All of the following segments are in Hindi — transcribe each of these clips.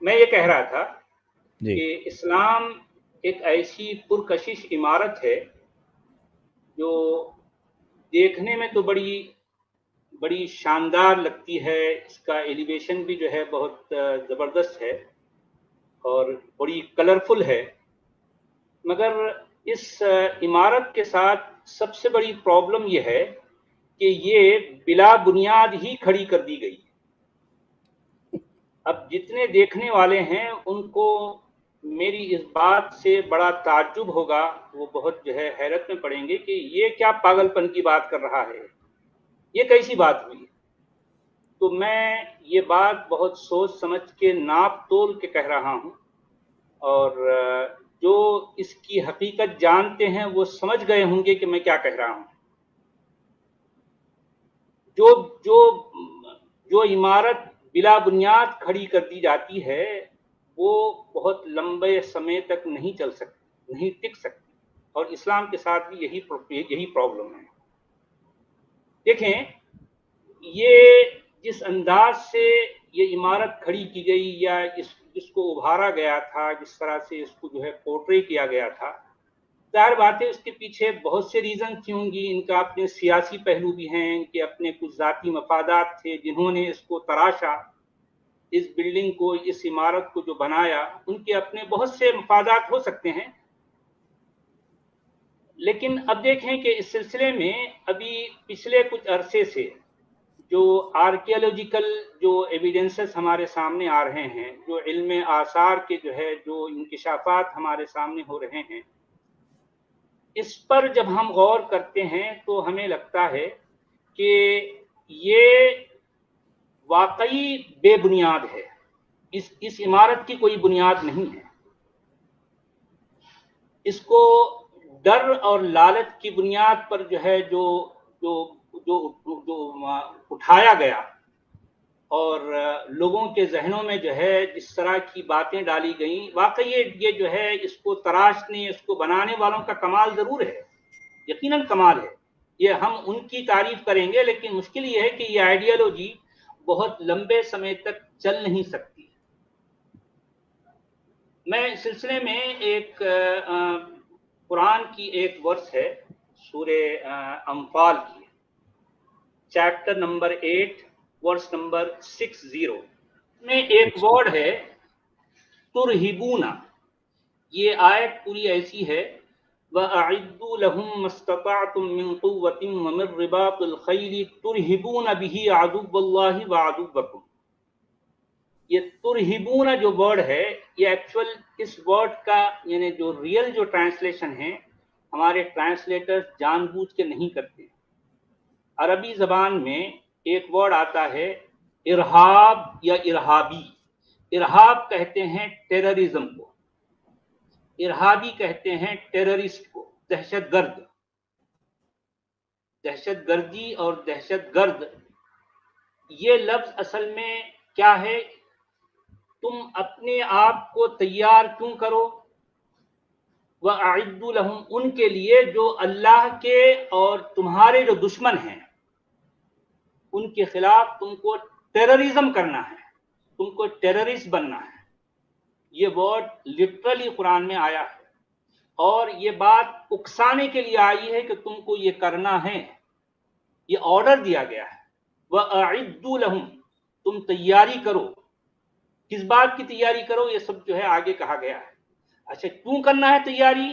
मैं ये कह रहा था जी। कि इस्लाम एक ऐसी पुरकशिश इमारत है जो देखने में तो बड़ी बड़ी शानदार लगती है। इसका एलिवेशन भी जो है बहुत ज़बरदस्त है और बड़ी कलरफुल है। मगर इस इमारत के साथ सबसे बड़ी प्रॉब्लम ये है कि ये बिला बुनियाद ही खड़ी कर दी गई। अब जितने देखने वाले हैं उनको मेरी इस बात से बड़ा ताज्जुब होगा, वो बहुत जो है हैरत में पड़ेंगे कि ये क्या पागलपन की बात कर रहा है, ये कैसी बात हुई। तो मैं ये बात बहुत सोच समझ के नाप तोल के कह रहा हूँ और जो इसकी हकीकत जानते हैं वो समझ गए होंगे कि मैं क्या कह रहा हूँ। जो जो जो इमारत बिला बुनियाद खड़ी कर दी जाती है वो बहुत लंबे समय तक नहीं चल सकती, नहीं टिक सकती। और इस्लाम के साथ भी यही प्रॉब्लम है। देखें, ये जिस अंदाज से ये इमारत खड़ी की गई या इसको उभारा गया था, जिस तरह से इसको जो है पोर्ट्रे किया गया था, ज़ाहिर बात है उसके पीछे बहुत से रीज़न थी होंगी। इनका अपने सियासी पहलू भी हैं, इनके अपने कुछ ज़ाती मफादात थे जिन्होंने इसको तराशा, इस बिल्डिंग को, इस इमारत को जो बनाया, उनके अपने बहुत से मफादात हो सकते हैं। लेकिन अब देखें कि इस सिलसिले में अभी पिछले कुछ अरसे से जो आर्कियोलॉजिकल जो एविडेंसेस हमारे सामने आ रहे हैं, जो इल्म आसार के जो है जो इंकिशाफात हमारे सामने हो रहे हैं, इस पर जब हम गौर करते हैं तो हमें लगता है कि ये वाकई बेबुनियाद है। इस इमारत की कोई बुनियाद नहीं है। इसको डर और लालच की बुनियाद पर जो है जो जो जो जो उठाया गया और लोगों के जहनों में जो है जिस तरह की बातें डाली गई, वाकई ये जो है इसको तराशने, इसको बनाने वालों का कमाल जरूर है, यकीनन कमाल है। ये हम उनकी तारीफ करेंगे, लेकिन मुश्किल ये है कि ये आइडियोलॉजी बहुत लंबे समय तक चल नहीं सकती। मैं इस सिलसिले में एक कुरान की एक वर्स है, सूरे अम्फाल की, चैप्टर नंबर 8, वर्स नंबर 60 में एक वर्ड है तुरहिबूना। ये आयत पूरी ऐसी है, वअइद्दू लहुम मस्तताअतुम मिन कुव्वतिन व मिन रिबातिल खैल तुरहिबूना बिही अदुव्वल्लाहि व अदुव्वकुम। ये तुरहिबूना जो वर्ड है, ये एक्चुअल इस वर्ड का यानी जो रियल जो ट्रांसलेशन है, हमारे ट्रांसलेटर्स जानबूझ के नहीं करते। अरबी जबान में एक वर्ड आता है इरहाब या इरहाबी। इरहाब कहते हैं टेररिज्म को, इरहाबी कहते हैं टेररिस्ट को, दहशतगर्द। दहशतगर्दी और दहशतगर्द ये लफ्ज असल में क्या है? तुम अपने आप को तैयार क्यों करो, वअइद्दू लहुम, उनके लिए जो अल्लाह के और तुम्हारे जो दुश्मन हैं उनके खिलाफ तुमको टेररिज्म करना है, तुमको टेररिस्ट बनना है। ये वर्ड लिटरली कुरान में आया है और ये बात उकसाने के लिए आई है कि तुमको ये करना है, ये ऑर्डर दिया गया है। वअइद्दू लहुम, तुम तैयारी करो। किस बात की तैयारी करो, ये सब जो है आगे कहा गया है। अच्छा, क्यों करना है तैयारी?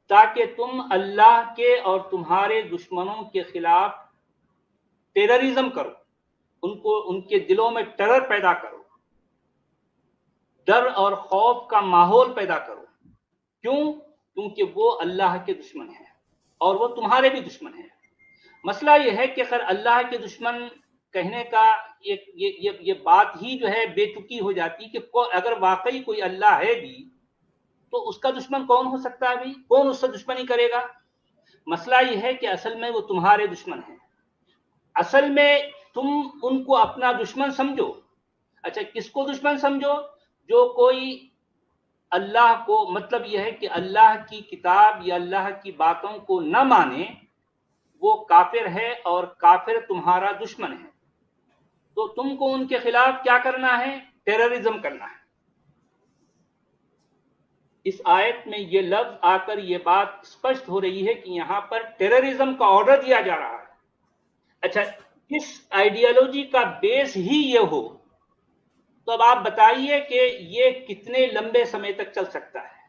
ताकि तुम अल्लाह के और तुम्हारे दुश्मनों के खिलाफ टेररिज्म करो, उनको, उनके दिलों में टेरर पैदा करो, डर और खौफ का माहौल पैदा करो। क्यों? क्योंकि वो अल्लाह के दुश्मन हैं और वो तुम्हारे भी दुश्मन हैं। मसला ये है कि अगर अल्लाह के दुश्मन कहने का ये बात ही जो है बेतुकी हो जाती कि अगर वाकई कोई अल्लाह है भी तो उसका दुश्मन कौन हो सकता है भाई? कौन उससे दुश्मनी करेगा? मसला ये है कि असल में वो तुम्हारे दुश्मन हैं। असल में तुम उनको अपना दुश्मन समझो। अच्छा, किसको दुश्मन समझो? जो कोई अल्लाह को, मतलब यह है कि अल्लाह की किताब या अल्लाह की बातों को न माने, वो काफिर है और काफिर तुम्हारा दुश्मन है। तो तुमको उनके खिलाफ क्या करना है? टेररिज्म करना है। इस आयत में ये लफ्ज आकर ये बात स्पष्ट हो रही है कि यहाँ पर टेररिज्म का ऑर्डर दिया जा रहा है। अच्छा, इस आइडियोलॉजी का बेस ही ये हो तो अब आप बताइए कि ये कितने लंबे समय तक चल सकता है।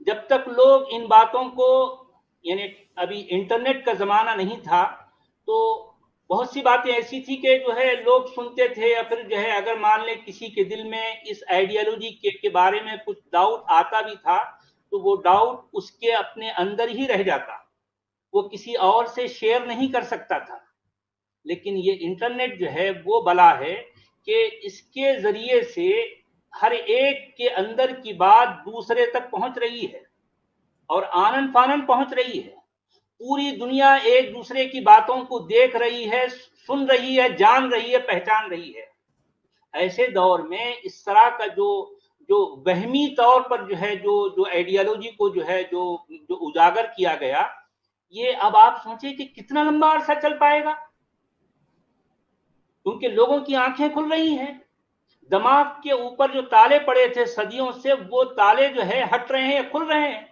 जब तक लोग इन बातों को, यानी अभी इंटरनेट का जमाना नहीं था तो बहुत सी बातें ऐसी थी कि जो है लोग सुनते थे, या फिर जो है अगर मान ले किसी के दिल में इस आइडियोलॉजी के बारे में कुछ डाउट आता भी था तो वो डाउट उसके अपने अंदर ही रह जाता, वो किसी और से शेयर नहीं कर सकता था। लेकिन ये इंटरनेट जो है वो बला है कि इसके जरिए से हर एक के अंदर की बात दूसरे तक पहुंच रही है और आनन फानन पहुंच रही है। पूरी दुनिया एक दूसरे की बातों को देख रही है, सुन रही है, जान रही है, पहचान रही है। ऐसे दौर में इस तरह का जो जो वहमी तौर पर जो है जो आइडियोलॉजी को जो है जो उजागर किया गया, ये अब आप सोचिए कि कितना लंबा अरसा चल पाएगा, क्योंकि लोगों की आंखें खुल रही हैं। दिमाग के ऊपर जो ताले पड़े थे सदियों से, वो ताले जो है हट रहे हैं, खुल रहे हैं।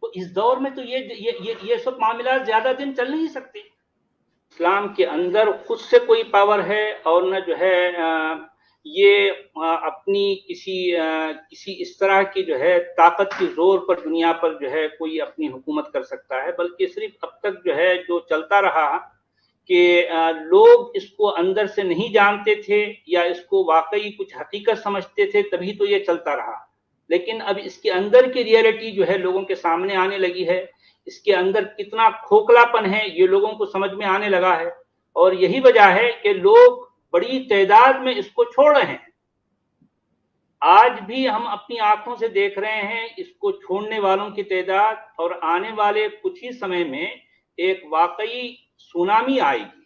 तो इस दौर में तो ये सब मामला ज्यादा दिन चल नहीं सकते। इस्लाम के अंदर खुद से कोई पावर है और न जो है ये अपनी किसी इस तरह की जो है ताकत के जोर पर दुनिया पर जो है कोई अपनी हुकूमत कर सकता है, बल्कि सिर्फ अब तक जो है जो चलता रहा कि लोग इसको अंदर से नहीं जानते थे या इसको वाकई कुछ हकीकत समझते थे, तभी तो ये चलता रहा। लेकिन अब इसके अंदर की रियलिटी जो है लोगों के सामने आने लगी है, इसके अंदर कितना खोखलापन है ये लोगों को समझ में आने लगा है, और यही वजह है कि लोग बड़ी तादाद में इसको छोड़ रहे हैं। आज भी हम अपनी आंखों से देख रहे हैं इसको छोड़ने वालों की तादाद, और आने वाले कुछ ही समय में एक वाकई सुनामी आएगी,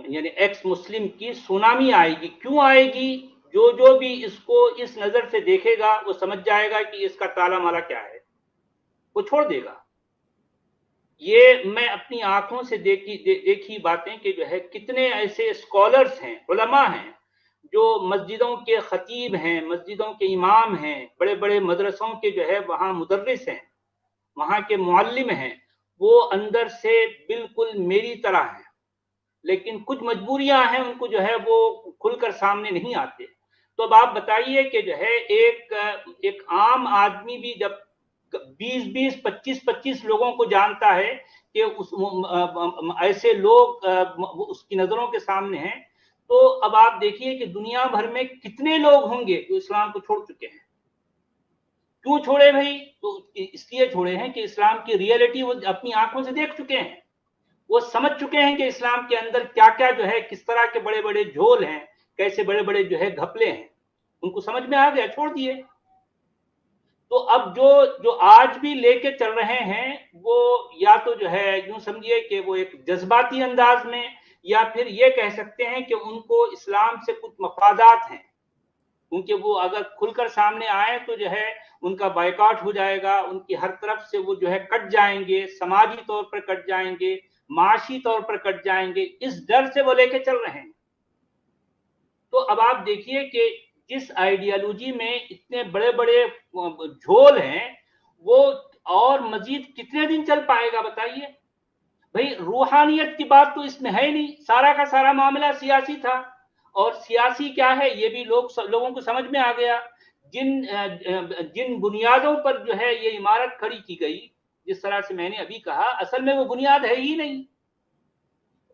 यानी एक्स मुस्लिम की सुनामी आएगी। क्यों आएगी? जो भी इसको इस नजर से देखेगा वो समझ जाएगा कि इसका ताला माला क्या है, वो छोड़ देगा। ये मैं अपनी आंखों से देखी बातें कि जो है कितने ऐसे स्कॉलर्स हैं, उलमा हैं, जो मस्जिदों के खतीब हैं, मस्जिदों के इमाम हैं, बड़े बड़े मदरसों के जो है वहाँ मुदर्रिस हैं, वहाँ के मुअल्लिम हैं, वो अंदर से बिल्कुल मेरी तरह हैं, लेकिन कुछ मजबूरियां हैं, उनको जो है वो खुलकर सामने नहीं आते। तो अब आप बताइए कि जो है एक आम आदमी भी जब 20-20, 25-25 लोगों को जानता है कि ऐसे लोग उसकी नजरों के सामने हैं, तो अब आप देखिए कि दुनिया भर में कितने लोग होंगे जो इस्लाम को छोड़ चुके हैं। क्यों छोड़े भाई? तो इसलिए छोड़े हैं कि इस्लाम की रियलिटी वो अपनी आंखों से देख चुके हैं, वो समझ चुके हैं कि इस्लाम के अंदर क्या क्या जो है, किस तरह के बड़े बड़े झोल हैं, कैसे बड़े बड़े जो है घपले हैं, उनको समझ में आ गया, छोड़ दिए। तो अब जो आज भी लेके चल रहे हैं वो या तो जो है यूं समझिए कि वो एक जज्बाती अंदाज में, या फिर ये कह सकते हैं कि उनको इस्लाम से कुछ मफादात हैं, क्योंकि वो अगर खुलकर सामने आए तो जो है उनका बायकॉट हो जाएगा, उनकी हर तरफ से वो जो है कट जाएंगे, समाजी तौर पर कट जाएंगे, माशी तौर पर कट जाएंगे, इस डर से वो लेके चल रहे हैं। तो अब आप देखिए कि जिस आइडियोलॉजी में इतने बड़े बड़े झोल हैं, वो और मजीद कितने दिन चल पाएगा बताइए भाई? रूहानियत की बात तो इसमें है नहीं, सारा का सारा मामला सियासी था, और सियासी क्या है ये भी लोगों को समझ में आ गया। जिन बुनियादों पर जो है ये इमारत खड़ी की गई, जिस तरह से मैंने अभी कहा, असल में वो बुनियाद है ही नहीं।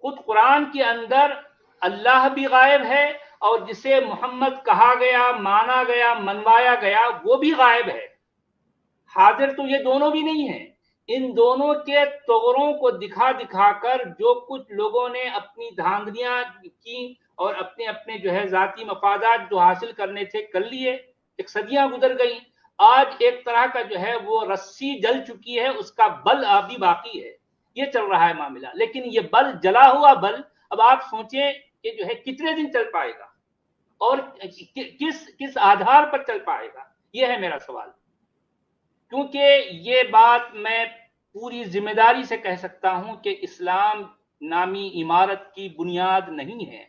खुद कुरान के अंदर अल्लाह भी गायब है, और जिसे मोहम्मद कहा गया, माना गया, मनवाया गया, वो भी गायब है। हाजिर तो ये दोनों भी नहीं है। इन दोनों के तोरों को दिखा दिखाकर जो कुछ लोगों ने अपनी धांधलियां की और अपने अपने जो है जाती मफादात जो हासिल करने थे कर लिए, एक सदियां गुजर गई। आज एक तरह का जो है वो रस्सी जल चुकी है, उसका बल अभी बाकी है, ये चल रहा है मामला। लेकिन ये बल, जला हुआ बल, अब आप सोचें कि जो है कितने दिन चल पाएगा और किस आधार पर चल पाएगा, ये है मेरा सवाल। क्योंकि ये बात मैं पूरी जिम्मेदारी से कह सकता हूं कि इस्लाम नामी इमारत की बुनियाद नहीं है,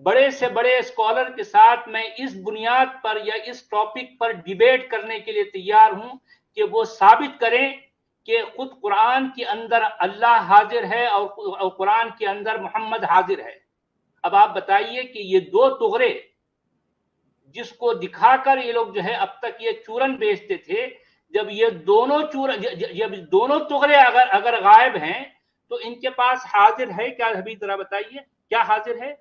बड़े से बड़े स्कॉलर के साथ मैं इस बुनियाद पर या इस टॉपिक पर डिबेट करने के लिए तैयार हूं कि वो साबित करें कि खुद कुरान के अंदर अल्लाह हाजिर है और कुरान के अंदर मोहम्मद हाजिर है। अब आप बताइए कि ये दो तुगरे जिसको दिखाकर ये लोग जो है अब तक ये चूरन बेचते थे, जब ये दोनों जब दोनों तुगरे अगर गायब हैं तो इनके पास हाजिर है क्या? अभी जरा बताइए क्या हाजिर है?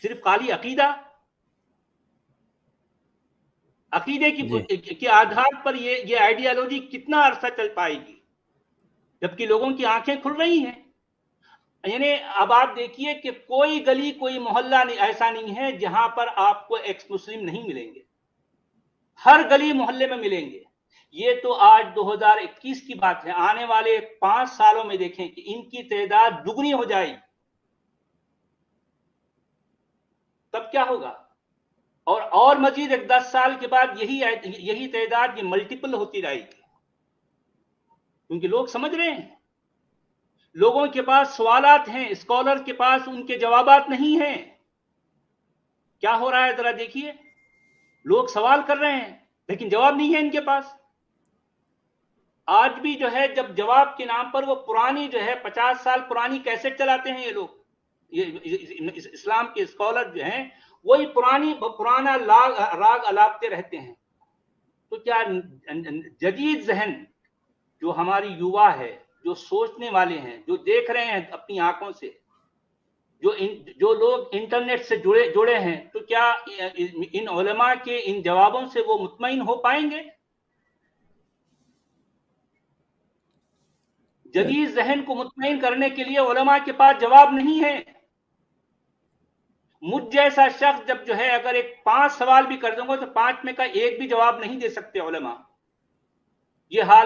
सिर्फ खाली अकीदा, अकीदे के आधार पर ये आइडियोलॉजी कितना अरसा चल पाएगी, जबकि लोगों की आंखें खुल रही हैं। यानी अब आप देखिए कि कोई गली कोई मोहल्ला ऐसा नहीं है जहां पर आपको एक्स मुस्लिम नहीं मिलेंगे, हर गली मोहल्ले में मिलेंगे। ये तो आज 2021 की बात है, आने वाले 5 सालों में देखें कि इनकी तादाद दुगनी हो जाएगी, तब क्या होगा? और मजीद एक 10 साल के बाद यही तादाद ये मल्टीपल होती जाएगी, क्योंकि लोग समझ रहे हैं, लोगों के पास सवालात हैं, स्कॉलर के पास उनके जवाबात नहीं हैं। क्या हो रहा है जरा देखिए, लोग सवाल कर रहे हैं लेकिन जवाब नहीं है इनके पास। आज भी जो है जब जवाब के नाम पर वो पुरानी जो है 50 साल पुरानी कैसेट चलाते हैं ये लोग, ये इस्लाम के स्कॉलर जो हैं वही पुराना राग अलापते रहते हैं। तो क्या जदीद जहन जो हमारी युवा है, जो सोचने वाले हैं, जो देख रहे हैं अपनी आंखों से, जो लोग इंटरनेट से जुड़े हैं, तो क्या इन उलमा के इन जवाबों से वो मुतमईन हो पाएंगे? जदीद जहन को मुतमईन करने के लिए उलमा के पास जवाब नहीं है। मुझ जैसा शख्स जब जो है अगर एक 5 सवाल भी कर दूंगा तो 5 में का एक भी जवाब नहीं दे सकते उलमा। ये हाल है।